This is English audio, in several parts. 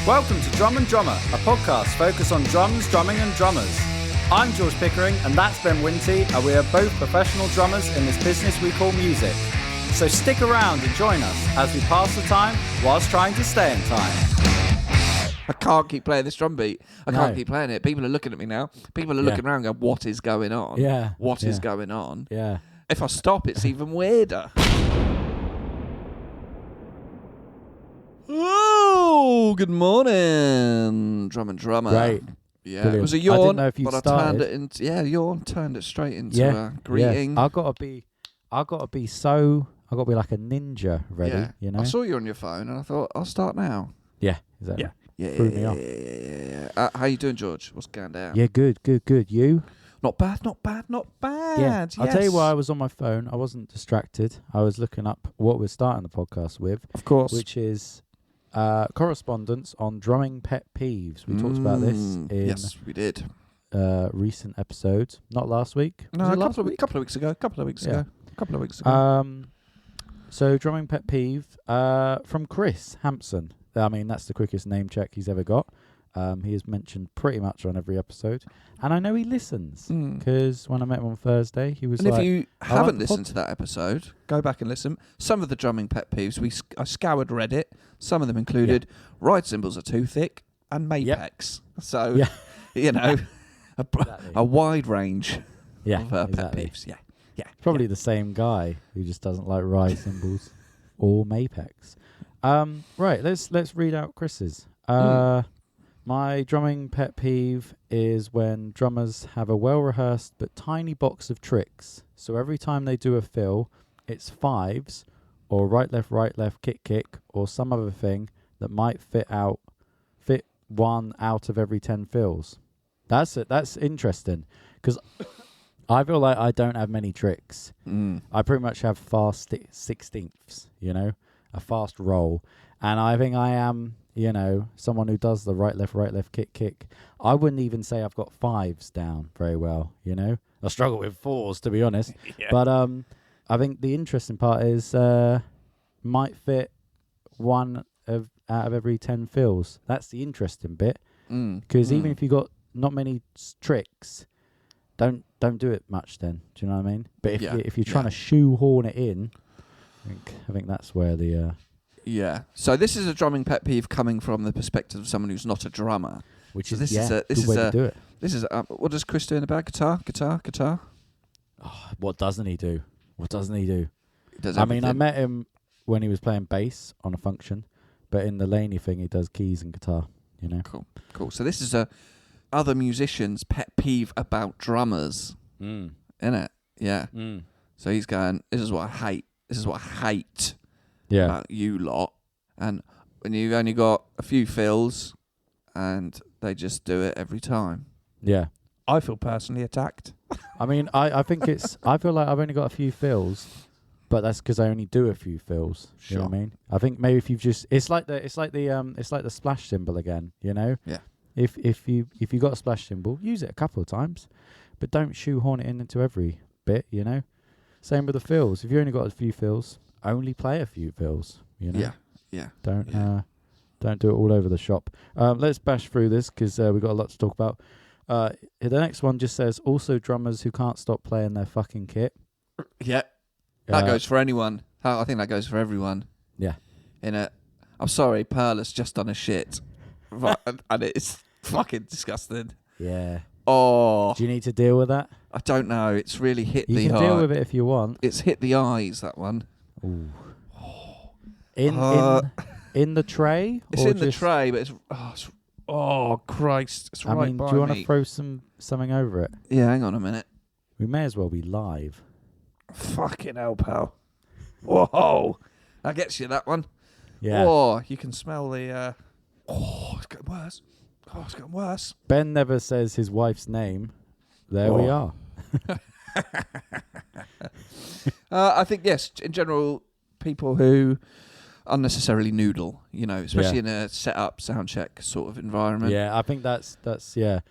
Welcome to Drum and Drummer, a podcast focused on drums, drumming and drummers. I'm George Pickering and that's Ben Winty, and we are both professional drummers in this business we call music. So stick around and join us as we pass the time whilst trying to stay in time. I can't keep playing this drum beat. I can't keep playing it. People are looking at me now. People are looking around going, what is going on? Yeah. What is going on? Yeah. If I stop, it's even weirder. Oh, good morning, Drum and Drummer. Great. Yeah, Brilliant. it was a yawn, I didn't know if you but started. I turned it into yawn turned it straight into a greeting. Yeah. I gotta be like a ninja ready. Yeah. You know. I saw you on your phone, and I thought I'll start now. Yeah. Exactly. Yeah. Threw me off. Yeah. How you doing, George? What's going down? Yeah. Good. You? Not bad. Yeah. Yes. I'll tell you why I was on my phone. I wasn't distracted. I was looking up what we're starting the podcast with. Of course. Which is correspondence on drumming pet peeves. We talked about this in yes, we did. Recent episodes. Not last week. No, Was it a last couple of weeks ago. So drumming pet peeve from Chris Hampson. I mean, that's the quickest name check he's ever got. He is mentioned pretty much on every episode, and I know he listens because when I met him on Thursday, he was. And like, if you haven't listened to that episode, go back and listen. Some of the drumming pet peeves I scoured Reddit. Some of them included ride cymbals are too thick and Mapex. So you know, a wide range of pet peeves. Yeah. Probably the same guy who just doesn't like ride cymbals or Mapex. Right, let's read out Chris's. My drumming pet peeve is when drummers have a well-rehearsed but tiny box of tricks. So every time they do a fill, it's fives or right, left, kick, or some other thing that might fit one out of every 10 fills. That's it. That's interesting because I feel like I don't have many tricks. I pretty much have fast 16ths, a fast roll. And I think I am, someone who does the right, left, kick. I wouldn't even say I've got fives down very well, I struggle with fours, to be honest. But I think the interesting part is might fit one out of every 10 fills. That's the interesting bit. Because even if you got not many tricks, don't do it much then. Do you know what I mean? But if you're trying to shoehorn it in, I think that's where the... Yeah. So this is a drumming pet peeve coming from the perspective of someone who's not a drummer. Which so is to do it. This is what does Chris do in the bag? Guitar. Oh, what doesn't he do? He does everything. I mean, I met him when he was playing bass on a function, but in the Lainey thing, he does keys and guitar. Cool. So this is other musicians' pet peeve about drummers, isn't it? Yeah. So he's going, this is what I hate. About you lot, and when you've only got a few fills and they just do it every time. I feel personally attacked. I mean, I think I feel like I've only got a few fills, but that's because I only do a few fills. You know what I mean? I think maybe if you've just it's like the splash cymbal again. Yeah. If you got a splash cymbal, use it a couple of times, but don't shoehorn it into every bit. Same with the fills. If you only got a few fills, only play a few fills, Yeah. Don't do it all over the shop. Let's bash through this because we've got a lot to talk about. The next one just says, also drummers who can't stop playing their fucking kit. Yeah. That goes for anyone. I think that goes for everyone. Yeah. I'm sorry, Pearl has just done a shit. And it's fucking disgusting. Yeah. Oh. Do you need to deal with that? I don't know. It's really hit the eye. You can deal with it if you want. It's hit the eyes, that one. Ooh. In the tray? It's in the tray, but it's Christ! It's right by me. Do you want to throw something over it? Yeah, hang on a minute. We may as well be live. Fucking hell, pal! Whoa, that gets you that one. Yeah. Oh, you can smell the. It's getting worse. Oh, it's getting worse. Ben never says his wife's name. There we are. I think, yes, in general, people who unnecessarily noodle, especially in a set-up, sound check sort of environment. Yeah, I think that's yeah.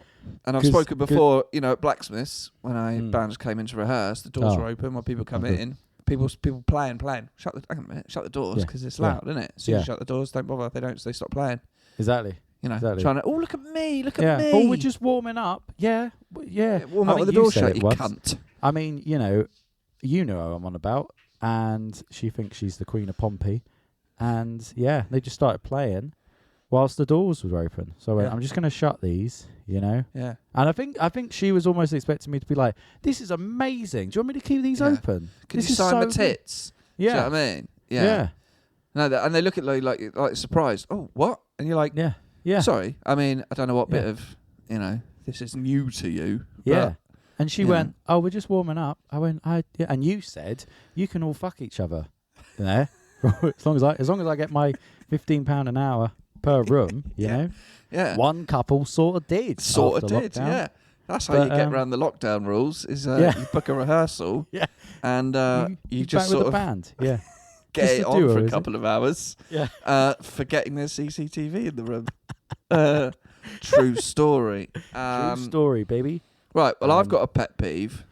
And I've spoken before, at blacksmiths, when bands came in to rehearse, the doors were open while people come in. People playing. Hang on a minute, shut the doors because it's loud, isn't it? As soon as you shut the doors, don't bother. They stop playing. Exactly. Trying to, look at me, look at me. Oh, we're just warming up. Yeah. Warm up with the door shut, you cunt. I mean, you know who I'm on about. And she thinks she's the Queen of Pompey. And, they just started playing whilst the doors were open. So I went, I'm just going to shut these, Yeah. And I think she was almost expecting me to be like, this is amazing. Do you want me to keep these open? Can you sign my tits? Yeah. Do you know what I mean? Yeah. No, and they look at you like surprised. Oh, what? And you're like, yeah. Sorry. I mean, I don't know what bit of, this is new to you. Yeah. And she went, oh, we're just warming up. I went, and you said you can all fuck each other, as long as I get my £15 an hour per room, you know. Yeah. One couple sort of did. Lockdown. Yeah. That's how you get around the lockdown rules. Is you book a rehearsal. And you just back sort with of the band. Yeah. Get just it on for a couple of hours. Yeah. Forgetting there's CCTV in the room. True story. True story, baby. Right, well, I've got a pet peeve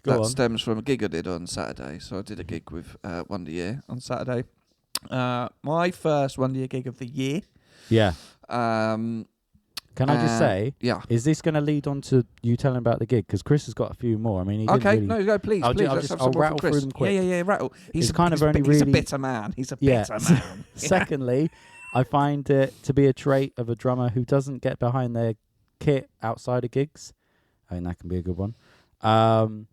that on. stems from a gig I did on Saturday. So I did a gig with Wonder Year on Saturday. My first Wonder Year gig of the year. Yeah. Can I just say, is this going to lead on to you telling about the gig? Because Chris has got a few more. I mean, he please. I'll rattle through them quick. Yeah, rattle. He's a bitter man. He's a bitter man. Secondly, I find it to be a trait of a drummer who doesn't get behind their kit outside of gigs. I mean, that can be a good one. And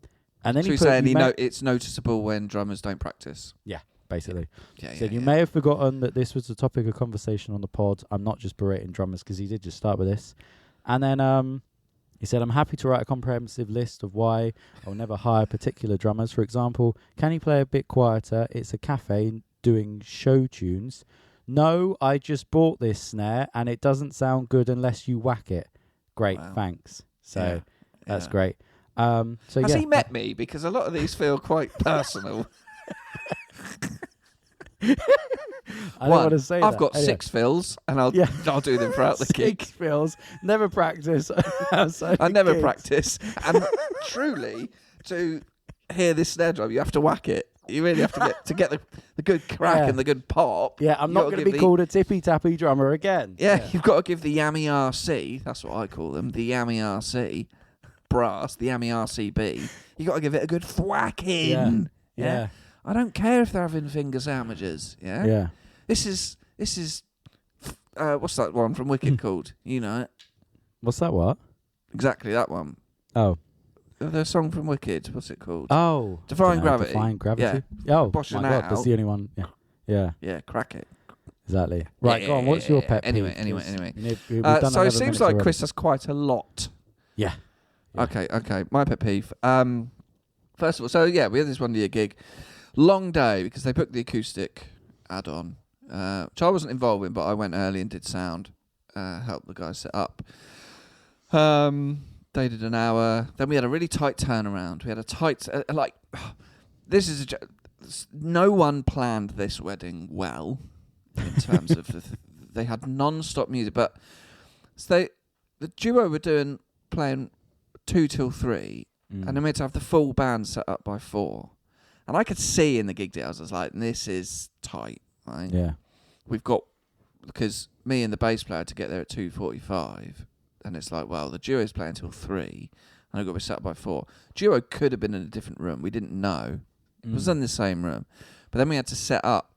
then it's noticeable when drummers don't practice. Yeah, basically. You may have forgotten that this was the topic of conversation on the pod. I'm not just berating drummers because he did just start with this. And then he said, I'm happy to write a comprehensive list of why I'll never hire particular drummers. For example, can you play a bit quieter? It's a cafe doing show tunes. No, I just bought this snare and it doesn't sound good unless you whack it. Great, thanks. So that's great. Has he met me? Because a lot of these feel quite personal. I don't want to say I've got 6 fills, and I'll do them throughout the gig. 6 fills, never practice. I never practice, and truly, to hear this snare drum, you have to whack it. You really have to get the good crack and the good pop. Yeah, I'm not going to be called a tippy tappy drummer again. Yeah, you've got to give the Yami RC. That's what I call them. The Yami RC brass, the Yami RCB. You got to give it a good thwacking. Yeah. I don't care if they're having finger sandwiches. Yeah. Yeah. This is what's that one from Wicked called? You know it. What's that? What? Exactly that one. Oh. The song from Wicked. What's it called? Oh. Defying Gravity. Defying Gravity. Yeah. Oh Boshing my God, out. that's the only one. Yeah. Yeah. Yeah. Crack it. Right. Go on. What's your pet peeve? Anyway. So it seems like Chris has quite a lot. Yeah. Okay. My pet peeve. First of all, we had this Wonder Year gig. Long day because they booked the acoustic add-on, which I wasn't involved in, but I went early and did sound, helped the guys set up. They did an hour. Then we had a really tight turnaround. We had a tight, this is no one planned this wedding well in terms of they had non-stop music, but the duo were playing 2 till 3, and then we had to have the full band set up by 4. And I could see in the gig deals, I was like, this is tight, right? Yeah. We've got, because me and the bass player had to get there at 2:45, and it's like, well, the duo's playing till 3, and I've got to be set up by 4. Duo could have been in a different room. We didn't know. It was in the same room. But then we had to set up,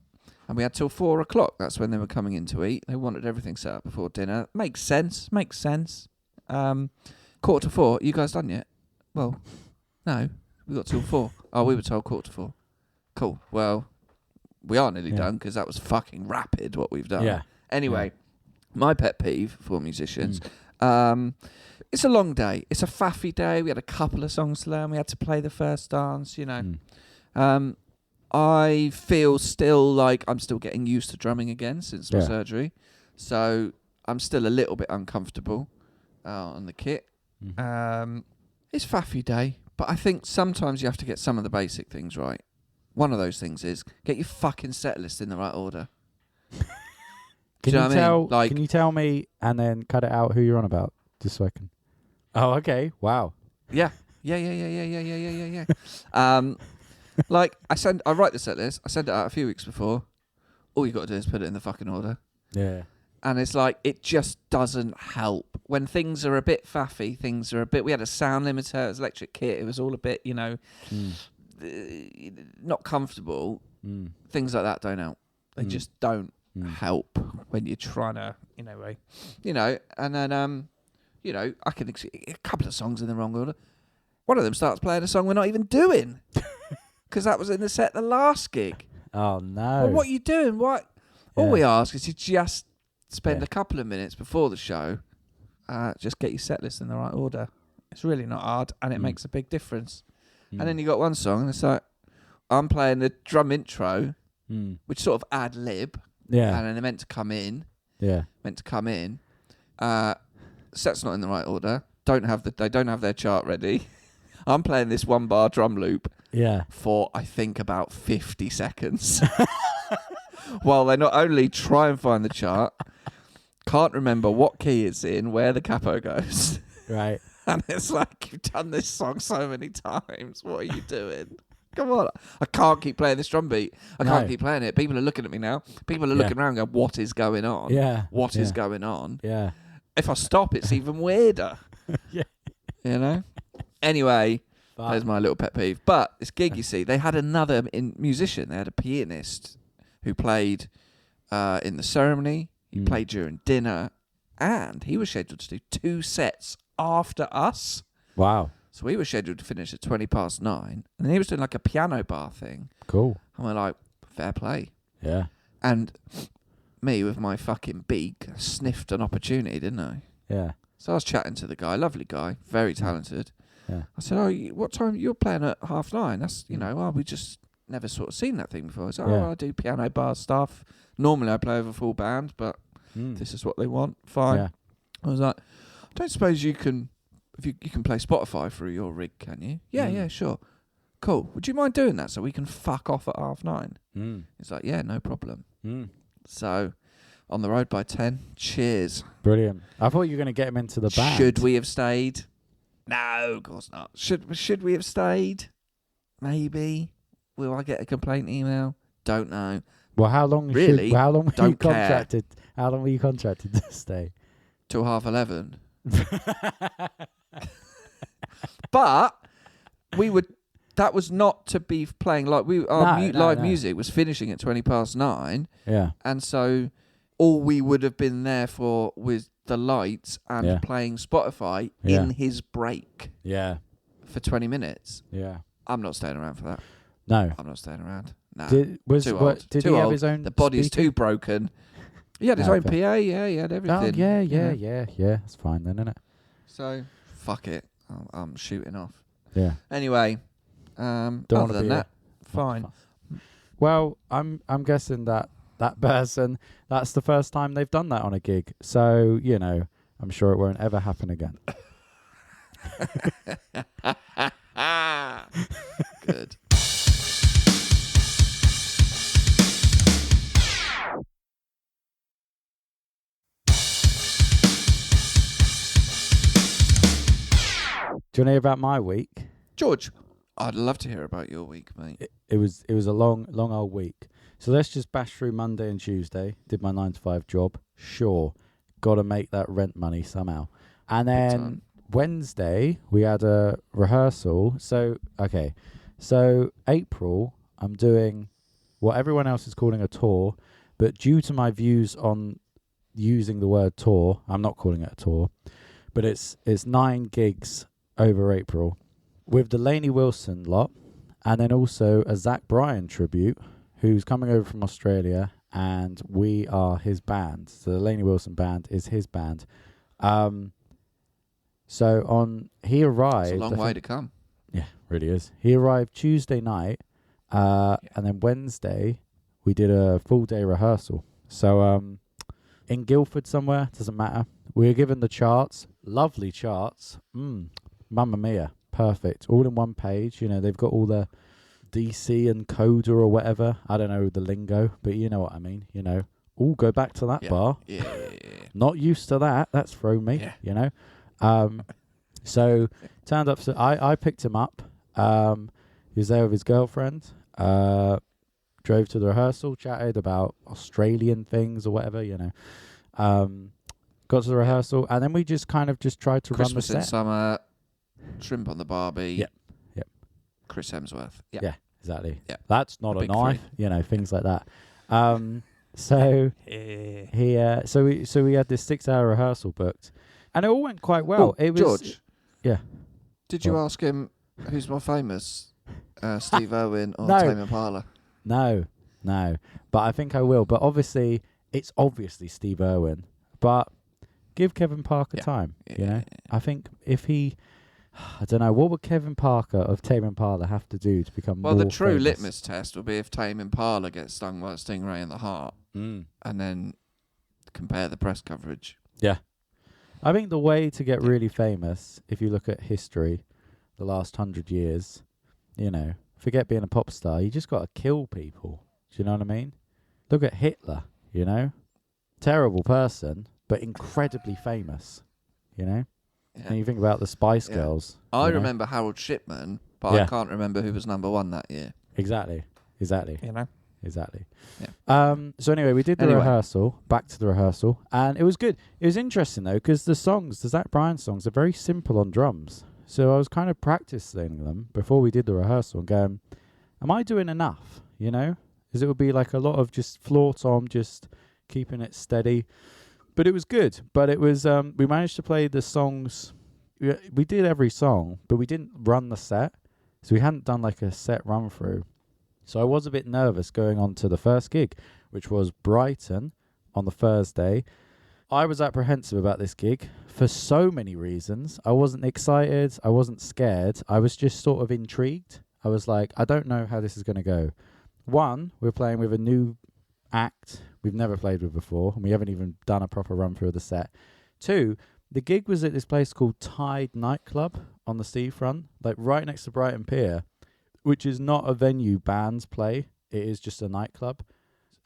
and we had till 4 o'clock. That's when they were coming in to eat. They wanted everything set up before dinner. Makes sense. 4:45, you guys done yet? Well, no. We got till 4. Oh, we were told 4:45. Cool. Well, we are nearly done because that was fucking rapid what we've done. Yeah. Anyway, my pet peeve for musicians, it's a long day. It's a faffy day. We had a couple of songs to learn. We had to play the first dance, you know. I feel still like I'm still getting used to drumming again since my surgery. So I'm still a little bit uncomfortable on the kit. It's faffy day. But I think sometimes you have to get some of the basic things right. One of those things is get your fucking set list in the right order. Can you tell me and then cut it out who you're on about, just so I can? Oh, okay. Wow. Yeah. I write the set list. I send it out a few weeks before. All you got to do is put it in the fucking order. Yeah. And it's like, it just doesn't help. When things are a bit faffy, we had a sound limiter, it was electric kit, it was all a bit, not comfortable. Things like that don't help. They just don't help when you're trying to, and then, I can a couple of songs in the wrong order. One of them starts playing a song we're not even doing. Because that was in the set the last gig. Oh, no. Well, what are you doing? What? Yeah. All we ask is you just spend a couple of minutes before the show, just get your set list in the right order. It's really not hard, and it makes a big difference. And then you got one song, and it's like, I'm playing the drum intro, which sort of ad lib, and then they're meant to come in. Yeah. Set's not in the right order. They don't have their chart ready. I'm playing this 1 bar drum loop. Yeah. For I think about 50 seconds. While they not only try and find the chart, can't remember what key it's in, where the capo goes. Right. And it's like, you've done this song so many times. What are you doing? Come on. I can't keep playing this drum beat. I can't keep playing it. People are looking at me now. People are looking around going, what is going on? Yeah. What is going on? Yeah. If I stop, it's even weirder. Yeah. Anyway, there's my little pet peeve. But this gig, you see, they had another musician. They had a pianist who played in the ceremony. He played during dinner. And he was scheduled to do 2 sets after us. Wow. So we were scheduled to finish at 9:20. And then he was doing like a piano bar thing. Cool. And we're like, fair play. Yeah. And me with my fucking beak sniffed an opportunity, didn't I? Yeah. So I was chatting to the guy, lovely guy, very talented. Yeah. I said, what time you're playing at 9:30? That's, we just never sort of seen that thing before. I said, I do piano bar stuff. Normally I play with a full band, but this is what they want. Fine. Yeah. I was like, I don't suppose you can, if you can play Spotify through your rig, can you? Yeah, sure. Cool. Would you mind doing that so we can fuck off at 9:30? He's like, yeah, no problem. So, on the road by 10. Cheers. Brilliant. I thought you were going to get him into the band. Should we have stayed? No, of course not. Should we have stayed? Maybe. Will I get a complaint email? Don't know. Well, how long? Really? How long were Don't you contracted? How long were you contracted to stay? Till 11:30. But we would. That was not to be playing like live music was finishing at 9:20. Yeah. And so all we would have been there for was the lights and playing Spotify in his break. Yeah. For 20 minutes. Yeah. I'm not staying around for that. No. I'm not staying around. No. Did he have his own? The body's speaker? too broken. He had his own PA. Yeah, he had everything. Oh, yeah. It's fine then, isn't it? So fuck it. I'm shooting off. Yeah. Anyway, other than that, fine. Well, I'm guessing that person, that's the first time they've done that on a gig. So, I'm sure it won't ever happen again. Good. Do you want to hear about my week? George, I'd love to hear about your week, mate. It was a long old week. So let's just bash through Monday and Tuesday. Did my 9 to 5 job. Sure. Got to make that rent money somehow. And then Wednesday, we had a rehearsal. So April, I'm doing what everyone else is calling a tour. But due to my views on using the word tour, I'm not calling it a tour. But it's 9 gigs over April with the Lainey Wilson lot, and then also a Zach Bryan tribute who's coming over from Australia, and we are his band. So the Lainey Wilson band is his band. He arrived. It's a long way to come. Yeah, really is. He arrived Tuesday night, and then Wednesday we did a full day rehearsal. So in Guildford somewhere, doesn't matter. We were given the charts, lovely charts. Mamma mia, perfect. All in one page. They've got all the DC and coda or whatever. I don't know the lingo, but you know what I mean. All go back to that bar. Yeah. Not used to that. That's thrown me. Yeah. So turned up. So I picked him up. He was there with his girlfriend. Drove to the rehearsal, chatted about Australian things or whatever. Got to the rehearsal, and then we just kind of just tried to Christmas run the in set. Summer, Shrimp on the Barbie. Yep. Chris Hemsworth. Yep. Yeah, exactly. Yeah. That's not a big knife, things like that. So we had this 6-hour rehearsal booked, and it all went quite well. Oh, it was George. Yeah. Did you ask him who's more famous, Steve Irwin or No. Tame Impala? No, but I think I will. But obviously, it's Steve Irwin. But give Kevin Parker time. Yeah. I think if he, I don't know, what would Kevin Parker of Tame Impala have to do to become more Well, the true famous? litmus test will be if Tame Impala gets stung by a stingray in the heart, and then compare the press coverage. Yeah. I think the way to get really famous, if you look at history, the last 100 years, forget being a pop star. You just got to kill people. Do you know what I mean? Look at Hitler, Terrible person, but incredibly famous, Yeah. And you think about the Spice Girls. I remember Harold Shipman, but I can't remember who was number one that year. Exactly. Exactly. Yeah. So anyway, we did the rehearsal, back to the rehearsal, and it was good. It was interesting, though, because the Zach Bryan songs are very simple on drums. So I was kind of practicing them before we did the rehearsal and going, am I doing enough, Because it would be like a lot of just floor tom, just keeping it steady. But it was good. But it was, we managed to play the songs. We did every song, but we didn't run the set. So we hadn't done like a set run through. So I was a bit nervous going on to the first gig, which was Brighton on the Thursday. I was apprehensive about this gig for so many reasons. I wasn't excited. I wasn't scared. I was just sort of intrigued. I was like, I don't know how this is going to go. One, we're playing with a new act we've never played with before, and we haven't even done a proper run through of the set. Two, the gig was at this place called Tide Nightclub on the seafront, like right next to Brighton Pier, which is not a venue bands play. It is just a nightclub.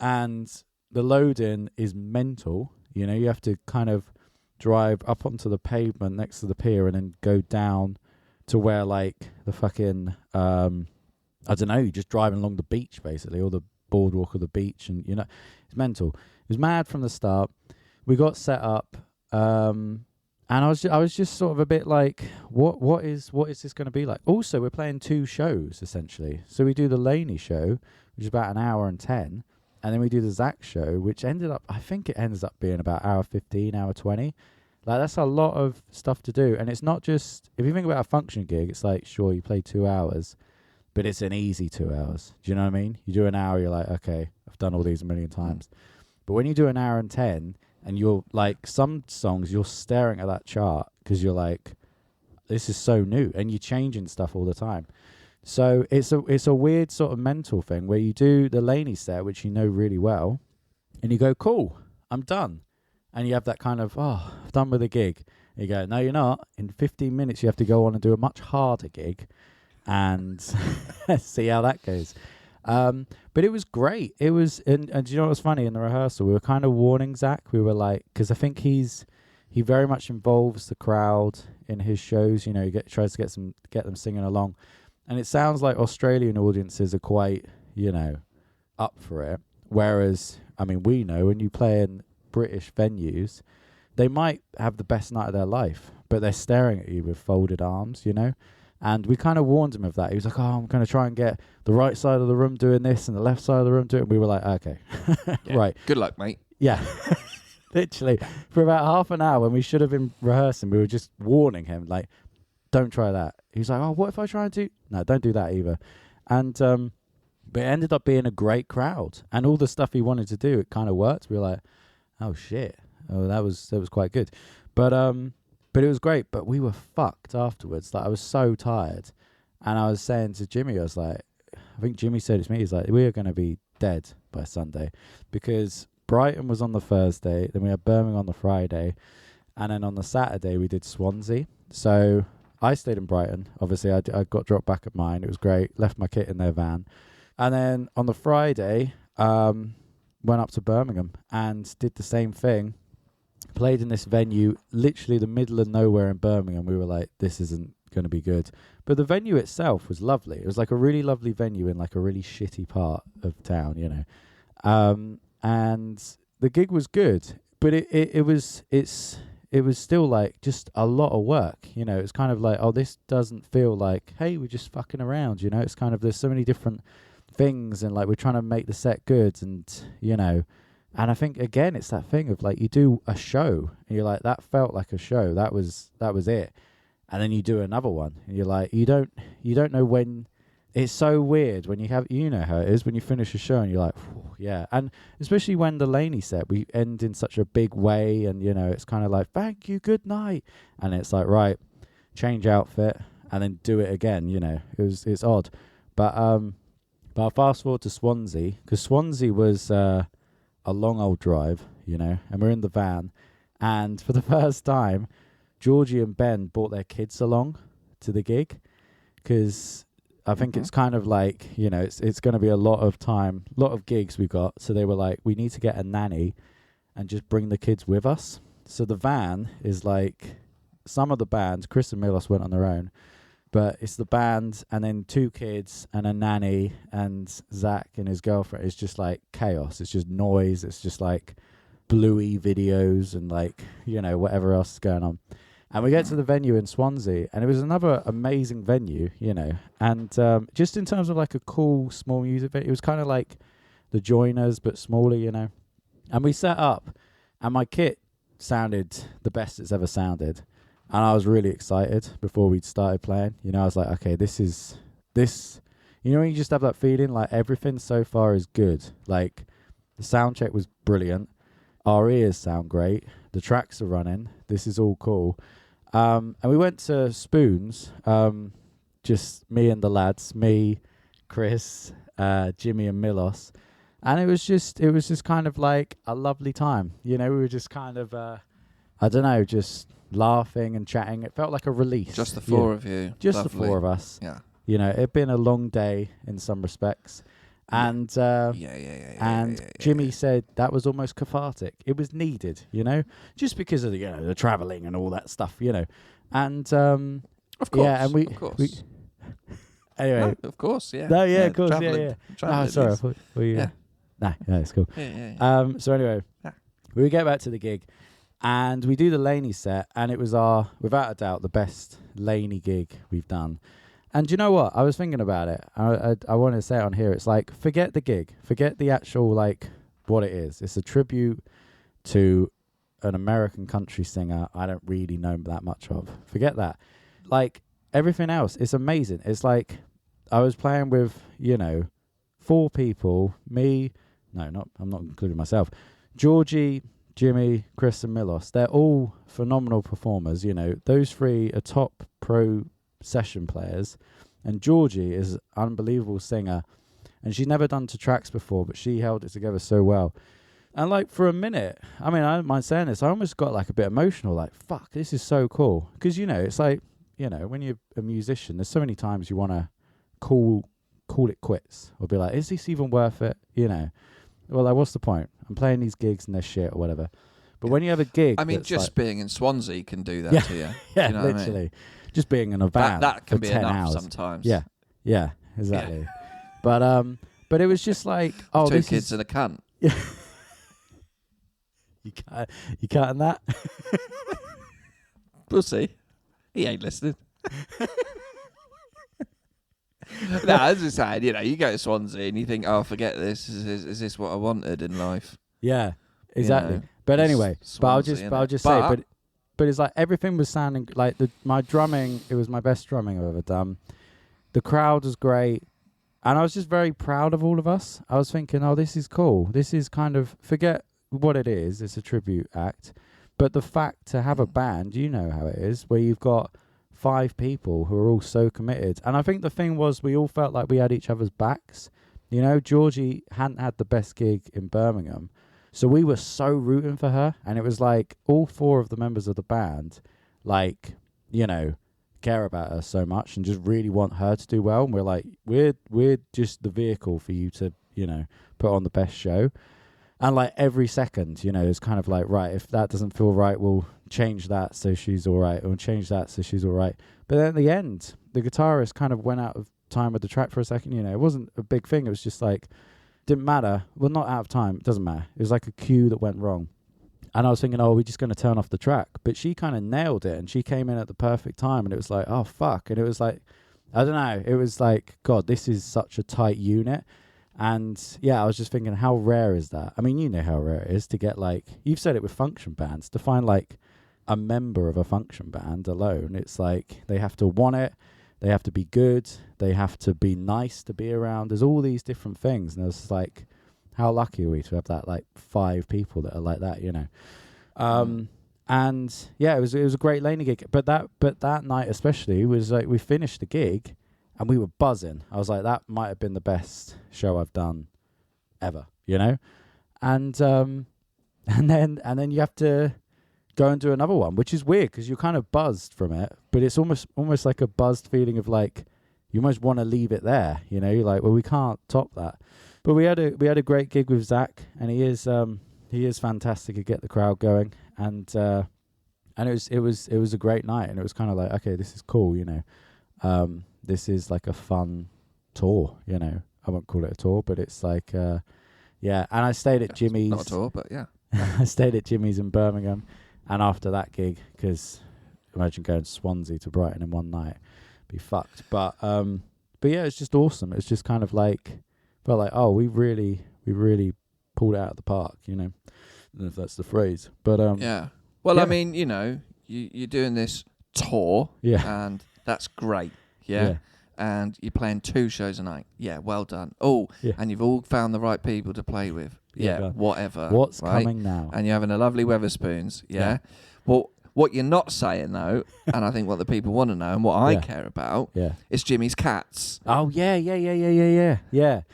And the load-in is mental. You have to kind of drive up onto the pavement next to the pier and then go down to where, like, the fucking, I don't know, you're just driving along the beach, basically, or the boardwalk of the beach. And, it's mental. It was mad from the start. We got set up, and I was just sort of a bit like, what is this going to be like? Also, we're playing 2 shows, essentially. So we do the Lainey show, which is about an hour and 10, and then we do the Zach show, which ends up being about hour 15, hour 20. Like, that's a lot of stuff to do. And it's not just, if you think about a function gig, it's like, sure, you play 2 hours, but it's an easy 2 hours. Do you know what I mean? You do an hour, you're like, okay, I've done all these a million times. But when you do an hour and 10, and you're like, some songs, you're staring at that chart because you're like, this is so new, and you're changing stuff all the time. So it's a weird sort of mental thing where you do the Lainey set, which you know really well, and you go, cool, I'm done. And you have that kind of, oh, I'm done with the gig. And you go, no, you're not. In 15 minutes, you have to go on and do a much harder gig and see how that goes. But it was great. It was, and do you know what was funny in the rehearsal? We were kind of warning Zach. We were like, because I think he very much involves the crowd in his shows. He tries to get them singing along, and it sounds like Australian audiences are quite, up for it. Whereas, I mean, we know when you play in British venues, they might have the best night of their life, but they're staring at you with folded arms, And we kind of warned him of that. He was like, oh, I'm going to try and get the right side of the room doing this and the left side of the room doing it. And we were like, okay, right. Good luck, mate. Yeah. Literally. For about half an hour when we should have been rehearsing, we were just warning him, like, don't try that. He was like, oh, what if I try and do... No, don't do that either. And but it ended up being a great crowd. And all the stuff he wanted to do, it kind of worked. We were like, oh, shit. Oh, that was quite good. But it was great, but we were fucked afterwards. Like, I was so tired. And I was saying to Jimmy, I was like, I think Jimmy said it to me, he's like, we are going to be dead by Sunday. Because Brighton was on the Thursday, then we had Birmingham on the Friday, and then on the Saturday we did Swansea. So I stayed in Brighton. Obviously, I got dropped back at mine. It was great. Left my kit in their van. And then on the Friday, went up to Birmingham and did the same thing. Played in this venue, literally the middle of nowhere in Birmingham. We were like, this isn't going to be good. But the venue itself was lovely. It was like a really lovely venue in like a really shitty part of town, And the gig was good. but it was still like just a lot of work, you know. It's kind of like, oh, this doesn't feel like, hey, we're just fucking around, you know. It's kind of, there's so many different things, and like we're trying to make the set good, and you know. And I think again, it's that thing of like, you do a show and you're like, that felt like a show, that was it, and then you do another one and you're like, you don't know when. It's so weird when you have, you know how it is when you finish a show and you're like, yeah. And especially when the Lainey set, we end in such a big way, and you know, it's kind of like, thank you, good night, and it's like, right, change outfit and then do it again, you know. It's odd. But I'll fast forward to Swansea, because Swansea was a long old drive, you know, and we're in the van, and for the first time, Georgie and Ben brought their kids along to the gig, because I think it's kind of like, you know, it's going to be a lot of time, a lot of gigs we got. So they were like, we need to get a nanny and just bring the kids with us. So the van is like, some of the bands, Chris and Milos went on their own, but it's the band and then 2 kids and a nanny and Zach and his girlfriend. It's just like chaos. It's just noise. It's just like bluey videos and like, you know, whatever else is going on. And we get to the venue in Swansea, and it was another amazing venue, you know. And just in terms of like a cool, small music venue, it was kind of like the Joiners, but smaller, you know. And we set up, and my kit sounded the best it's ever sounded. And I was really excited before we started playing. You know, I was like, okay, this. You know, when you just have that feeling, like everything so far is good. Like the sound check was brilliant. Our ears sound great. The tracks are running. This is all cool. And we went to Spoons, just me and the lads, me, Chris, Jimmy and Milos. And it was just kind of like a lovely time. You know, we were just kind of, I don't know, just laughing and chatting. It felt like a release. Just the 4 of you. Just Lovely. the 4 of us. Yeah. You know, it'd been a long day in some respects. And Jimmy said that was almost cathartic. It was needed, you know, just because of the, you know, the traveling and all that stuff, you know. And of course, yeah, and we anyway, no, of course, yeah, no, yeah, of course, traveling, yeah. Oh, sorry, I thought yeah. No, it's cool. Yeah. So anyway, we get back to the gig, and we do the Lainey set, and it was without a doubt, the best Lainey gig we've done. And you know what? I was thinking about it. I want to say it on here. It's like, forget the gig. Forget the actual, like, what it is. It's a tribute to an American country singer I don't really know that much of. Forget that. Like, everything else, it's amazing. It's like, I was playing with, you know, 4 people. I'm not including myself. Georgie, Jimmy, Chris and Milos. They're all phenomenal performers, you know. Those 3 are top pro session players, and Georgie is an unbelievable singer, and she's never done 2 tracks before, but she held it together so well. And like for a minute, I mean, I don't mind saying this, I almost got like a bit emotional, like, fuck, this is so cool. Because, you know, it's like, you know, when you're a musician, there's so many times you want to call it quits, or be like, is this even worth it? You know, well, like, what's the point? I'm playing these gigs and they're shit or whatever. But when you have a gig, I mean, just like, being in Swansea can do that to you. Yeah, you know literally. What I mean? Just being in a van that can for be 10 enough hours. sometimes. Yeah, exactly. But it was just like, oh, 2 this kids is, and a cunt. Yeah. You cutting that? We'll see. He ain't listening. No, as I said, you know, you go to Swansea and you think, oh, forget this. Is this what I wanted in life? Yeah, exactly. You know, but anyway, Swansea, I'll just say, but it's like everything was sounding like my drumming. It was my best drumming I've ever done. The crowd was great, and I was just very proud of all of us. I was thinking, oh, this is cool. This is kind of, forget what it is. It's a tribute act, but the fact to have a band, you know how it is, where you've got 5 people who are all so committed. And I think the thing was, we all felt like we had each other's backs. You know, Georgie hadn't had the best gig in Birmingham, so we were so rooting for her. And it was like all 4 of the members of the band, like, you know, care about her so much and just really want her to do well. And we're like, we're just the vehicle for you to, you know, put on the best show. And like every second, you know, it's kind of like, right, if that doesn't feel right, we'll change that so she's all right, or change that so she's all right. But then at the end, the guitarist kind of went out of time with the track for a second. You know, it wasn't a big thing. It was just like, didn't matter. Well, not out of time. It doesn't matter. It was like a cue that went wrong. And I was thinking, we're just going to turn off the track. But she kind of nailed it, and she came in at the perfect time, and it was like, oh, fuck. And it was like, I don't know. It was like, God, this is such a tight unit. And, yeah, I was just thinking, how rare is that? I mean, you know how rare it is to get, like, you've said it with function bands, to find, like, a member of a function band alone. It's like they have to want it. They have to be good. They have to be nice to be around. There's all these different things. And it's like, how lucky are we to have that, like 5 people that are like that, you know? And yeah, it was a great Lainey gig. But that night especially was like, we finished the gig and we were buzzing. I was like, that might have been the best show I've done ever, you know? And then you have to go and do another one, which is weird because you're kind of buzzed from it, but it's almost like a buzzed feeling of like you almost want to leave it there, you know. You're like, well, we can't top that. But we had a great gig with Zach, and he is fantastic to get the crowd going, and it was a great night, and it was kind of like, okay, this is cool, you know. This is like a fun tour, you know. I won't call it a tour, but it's like yeah. And I stayed at Jimmy's. Not a tour, but yeah. I stayed at Jimmy's in Birmingham. And after that gig, because imagine going to Swansea to Brighton in one night, be fucked. But yeah, it's just awesome. It's just kind of like, felt like, oh, we really pulled it out of the park, you know. I don't know if that's the phrase, but yeah. Well, yeah. I mean, you know, you're doing this tour, yeah, and that's great, yeah. And you're playing 2 shows a night, yeah. Well done. Oh, yeah. And you've all found the right people to play with. Yeah, whatever. What's right? coming now? And you're having a lovely Weatherspoons, yeah? Well, what you're not saying, though, and I think what the people want to know and what I care about, is Jimmy's cats. Oh, yeah.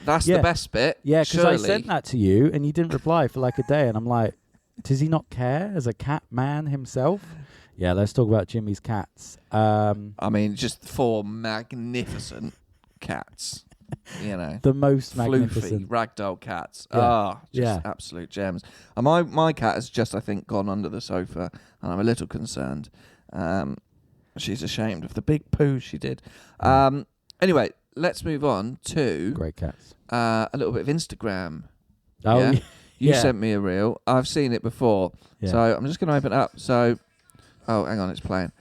That's the best bit. Yeah, because I sent that to you, and you didn't reply for like a day, and I'm like, does he not care as a cat man himself? Yeah, let's talk about Jimmy's cats. I mean, just 4 magnificent cats. You know, the most magnificent ragdoll cats. Absolute gems. And my cat has just, I think, gone under the sofa, and I'm a little concerned. She's ashamed of the big poo she did. Anyway, let's move on to great cats. A little bit of Instagram. Oh, yeah? You sent me a reel. I've seen it before, so I'm just going to open it up. So, oh, hang on, it's playing.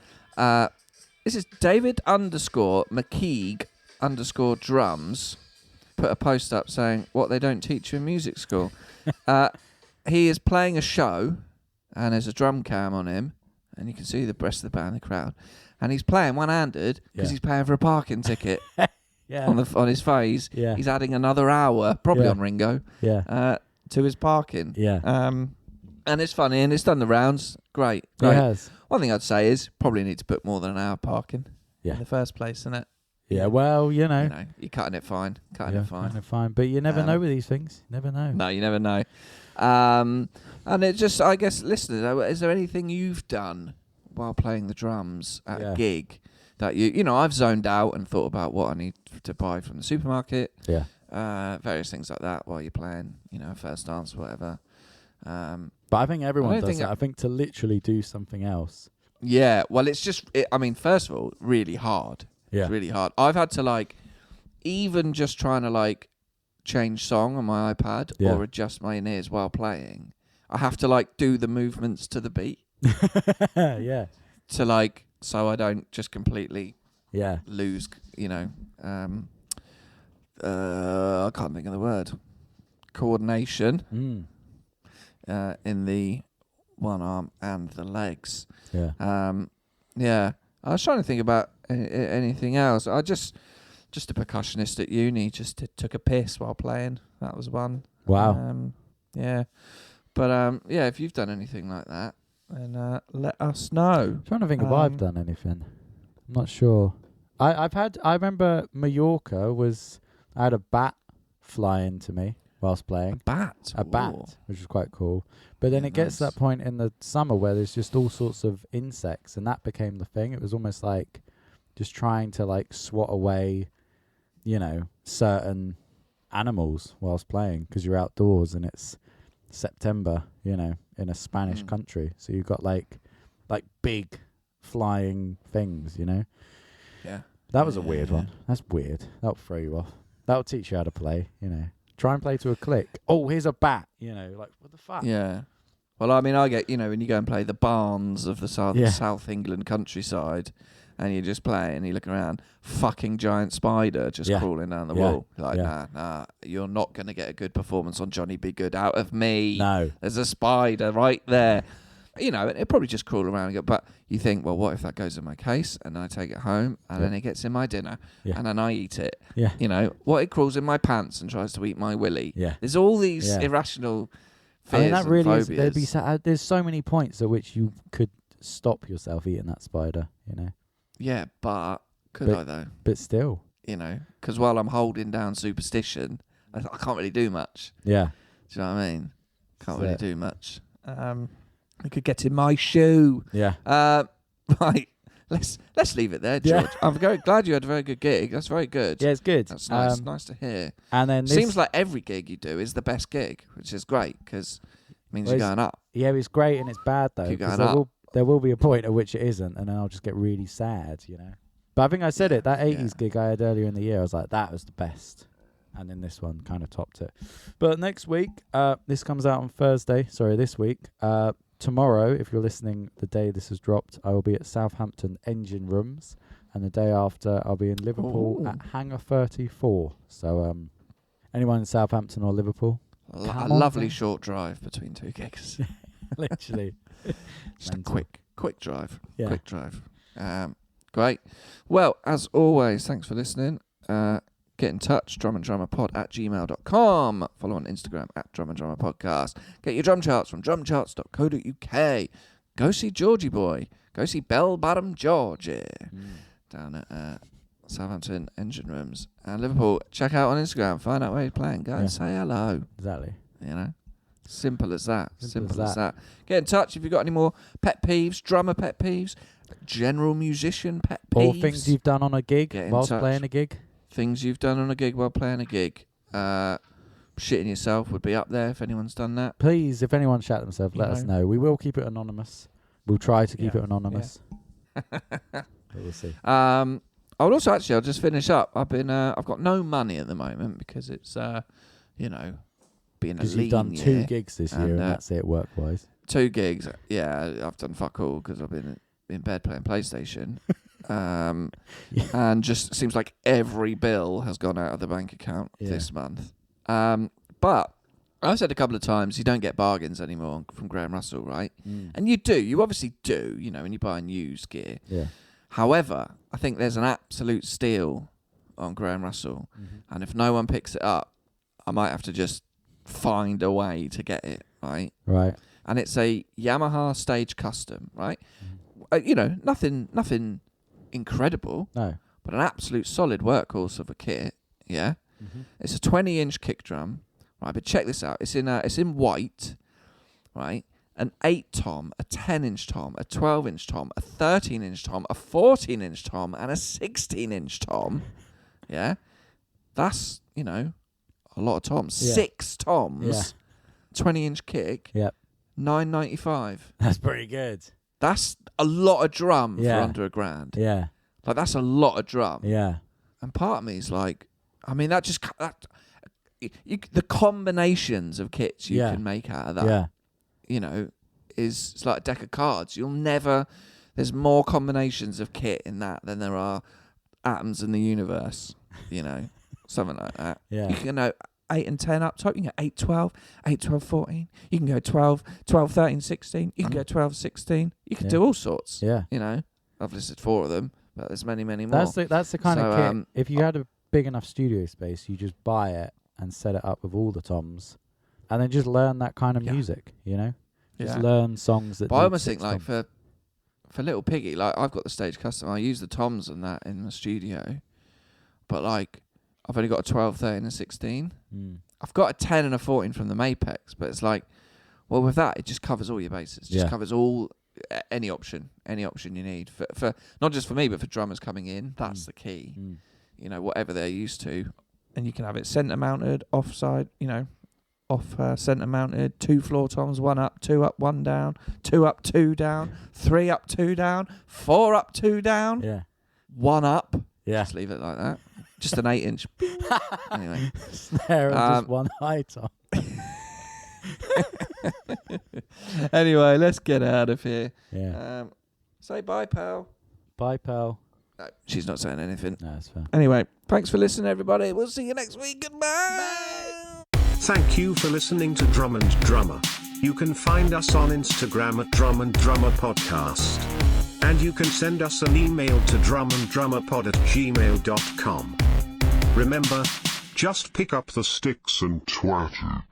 This is David _McKeague _drums put a post up saying what they don't teach you in music school. He is playing a show, and there's a drum cam on him, and you can see the rest of the band, the crowd, and he's playing one-handed because he's paying for a parking ticket on his phase. Yeah. He's adding another hour, probably on Ringo, to his parking. Yeah. And it's funny, and it's done the rounds. Great. It has. One thing I'd say is probably need to put more than an hour parking in the first place, innit? Yeah, well, you know, you're cutting it fine. Cutting it fine. But you never know with these things. You never know. No, you never know. And it just, I guess, listeners, is there anything you've done while playing the drums at a gig that you know, I've zoned out and thought about what I need to buy from the supermarket. Yeah. Various things like that while you're playing, you know, first dance, whatever. But I think everyone does that. I think to literally do something else. Yeah. Well, it's just, I mean, first of all, really hard. Yeah. It's really hard. I've had to, like, even just trying to, like, change song on my iPad or adjust my in-ears while playing. I have to, like, do the movements to the beat. Yeah. To, like, so I don't just completely lose, you know, I can't think of the word. Coordination in the one arm and the legs. Yeah. Yeah. I was trying to think about anything else. I just a percussionist at uni, just took a piss while playing. That was one. Wow. Yeah. But yeah, if you've done anything like that, then let us know. I'm trying to think if I've done anything. I'm not sure. I remember Mallorca I had a bat fly into me whilst playing. A bat, which was quite cool. But then it gets to that point in the summer where there's just all sorts of insects, and that became the thing. It was almost like just trying to like swat away, you know, certain animals whilst playing because you're outdoors and it's September, you know, in a Spanish country. So you've got like big flying things, you know. Yeah. That was a weird one. That's weird. That'll throw you off. That'll teach you how to play, you know. Try and play to a click. Oh, here's a bat, you know, like, what the fuck? Yeah. Well, I mean, I get, when you go and play the barns of the Yeah. South England countryside, and you just play and you look around, fucking giant spider just crawling down the wall. You're like, nah, you're not going to get a good performance on Johnny Be Good out of me. No. There's a spider right there. It'll probably just crawl around and go, but you think, well, what if that goes in my case and I take it home and then it gets in my dinner and then I eat it? Yeah. What it crawls in my pants and tries to eat my willy? Yeah. There's all these irrational fears. I mean, that and really phobias. there's so many points at which you could stop yourself eating that spider, Yeah, but could I though? But still. Because while I'm holding down superstition, I can't really do much. Yeah. Do you know what I mean? Can't really do much. I could get in my shoe. Yeah. Right. Let's leave it there, George. Yeah. I'm very glad you had a very good gig. That's very good. Yeah, it's good. That's nice. Nice to hear. And then Seems like every gig you do is the best gig, which is great because it means you're going up. Yeah, it's great and it's bad though. Keep going There up. there will be a point at which it isn't, and then I'll just get really sad, But I think I said it. That 80s gig I had earlier in the year, I was like, that was the best. And then this one kind of topped it. But next week, this comes out on Thursday. Sorry, this week. Tomorrow, if you're listening the day this has dropped, I will be at Southampton Engine Rooms. And the day after, I'll be in Liverpool at Hangar 34. So anyone in Southampton or Liverpool? A lovely short drive between two gigs. Literally. Just a quick drive. Yeah. Quick drive. Great. Well, as always, thanks for listening. Get in touch, drumanddrummerpod@gmail.com. Follow on Instagram @drumanddrummerpodcast. Get your drum charts from drumcharts.co.uk. Go see Georgie Boy. Go see Bell Bottom Georgie down at Southampton Engine Rooms. And Liverpool, check out on Instagram. Find out where he's playing. Go and say hello. Exactly. Simple as that. Simple as that. Get in touch if you've got any more pet peeves, drummer pet peeves, general musician pet peeves. Or things you've done on a gig whilst playing a gig. Things you've done on a gig while playing a gig. Shitting yourself would be up there if anyone's done that. Please, if anyone shat themselves, let us know. We will keep it anonymous. We'll try to keep it anonymous. But we'll see. I would also I'll just finish up. I've got no money at the moment because it's being a lean you've done 2 year, gigs this year and that's it work-wise. 2 gigs. Yeah, I've done fuck all because I've been in bed playing PlayStation. And just seems like every bill has gone out of the bank account this month. But I've said a couple of times you don't get bargains anymore from Graham Russell, right? And you do. You obviously do, when you buy used gear. Yeah. However, I think there's an absolute steal on Graham Russell. And if no one picks it up, I might have to just find a way to get it, right? Right. And it's a Yamaha Stage Custom, right? Nothing incredible. No. But an absolute solid workhorse of a kit, yeah? It's a 20-inch kick drum, right? But check this out. It's in white, right? An 8-tom, a 10-inch tom, a 12-inch tom, a 13-inch tom, a 14-inch tom, and a 16-inch tom, yeah? That's, a lot of toms. Yeah. 6 toms, 20-inch kick, $9.95. That's pretty good. That's a lot of drum for under $1,000. Yeah. Like, that's a lot of drum. Yeah. And part of me is like, the combinations of kits you can make out of that, is it's like a deck of cards. There's more combinations of kit in that than there are atoms in the universe, something like that. Yeah. You can go 8 and 10 up top. You can go 8, 12, 8, 12, 14. You can go 12, 12, 13, 16. You can go 12, 16. You can do all sorts. Yeah. I've listed 4 of them, but there's many, many more. That's the kind of kit. If you had a big enough studio space, you just buy it and set it up with all the toms, and then just learn that kind of music. Just learn songs that. But I almost think like for Little Piggy, like I've got the Stage Custom. I use the toms and that in the studio, but like I've only got a 12, 13, and 16. I've got a 10 and a 14 from the Mapex, but it's like, well, with that it just covers all your bases. It just covers all. Any option you need for not just for me but for drummers coming in. That's the key. Whatever they're used to, and you can have it center mounted, offside. Off center mounted, 2 floor toms, 1 up, 2 up, 1 down, 2 up, 2 down, 3 up, 2 down, 4 up, 2 down. Yeah. 1 up. Yeah. Just leave it like that. Just an 8-inch. Anyway. Snare and just 1 high tom. Anyway, let's get out of here. Yeah. Say bye, pal. Bye, pal. No, she's not saying anything. No, that's fair. Anyway, thanks for listening, everybody. We'll see you next week. Goodbye. Thank you for listening to Drum and Drummer. You can find us on Instagram at Drum and Drummer Podcast. And you can send us an email to drumanddrummerpod@gmail.com. Remember, just pick up the sticks and twat it.